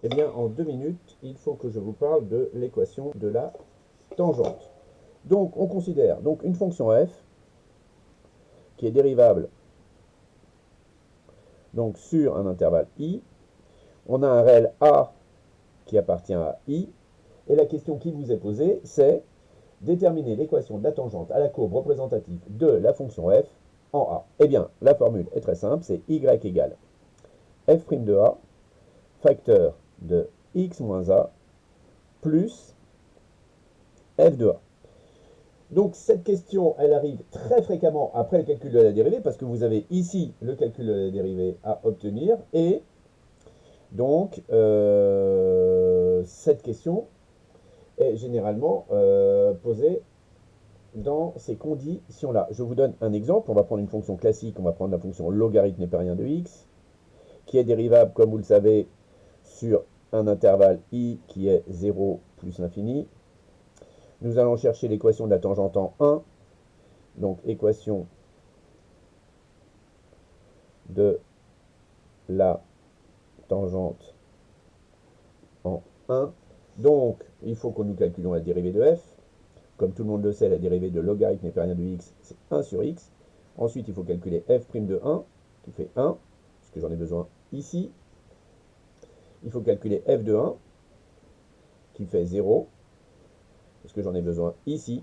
Eh bien, en 2 minutes, il faut que je vous parle de l'équation de la tangente. Donc, on considère donc une fonction f qui est dérivable donc, sur un intervalle i. On a un réel a qui appartient à i. Et la question qui vous est posée, c'est déterminer l'équation de la tangente à la courbe représentative de la fonction f en a. Eh bien, la formule est très simple, c'est y égale f' de a, facteur de x moins a, plus f de a. Donc cette question, elle arrive très fréquemment après le calcul de la dérivée, parce que vous avez ici le calcul de la dérivée à obtenir, et donc cette question est généralement posée dans ces conditions-là. Je vous donne un exemple, on va prendre une fonction classique, on va prendre la fonction logarithme népérien de x, qui est dérivable, comme vous le savez, sur un intervalle i qui est 0 plus l'infini. Nous allons chercher l'équation de la tangente en 1, donc équation de la tangente en 1. Donc, il faut que nous calculions la dérivée de f. Comme tout le monde le sait, la dérivée de logarithme népérien de x, c'est 1 sur x. Ensuite, il faut calculer f' de 1, qui fait 1, puisque j'en ai besoin ici. Il faut calculer f de 1, qui fait 0, parce que j'en ai besoin ici.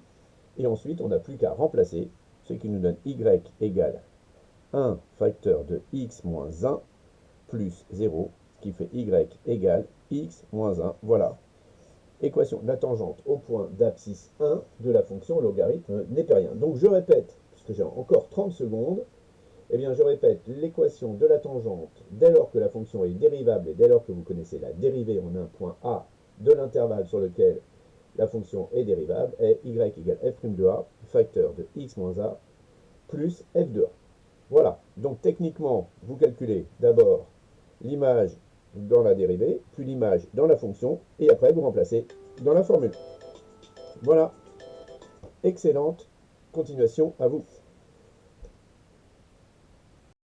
Et ensuite, on n'a plus qu'à remplacer, ce qui nous donne y égale 1 facteur de x moins 1 plus 0, ce qui fait y égale x moins 1. Voilà, équation de la tangente au point d'abscisse 1 de la fonction logarithme népérien. Donc je répète, puisque j'ai encore 30 secondes, eh bien je répète l'équation de la tangente dès lors que la fonction est dérivable et dès lors que vous connaissez la dérivée en un point A de l'intervalle sur lequel la fonction est dérivable est y égale f' de a, facteur de x moins a, plus f de a. Voilà, donc techniquement, vous calculez d'abord l'image dans la dérivée, puis l'image dans la fonction, et après vous remplacez dans la formule. Voilà, excellente continuation à vous.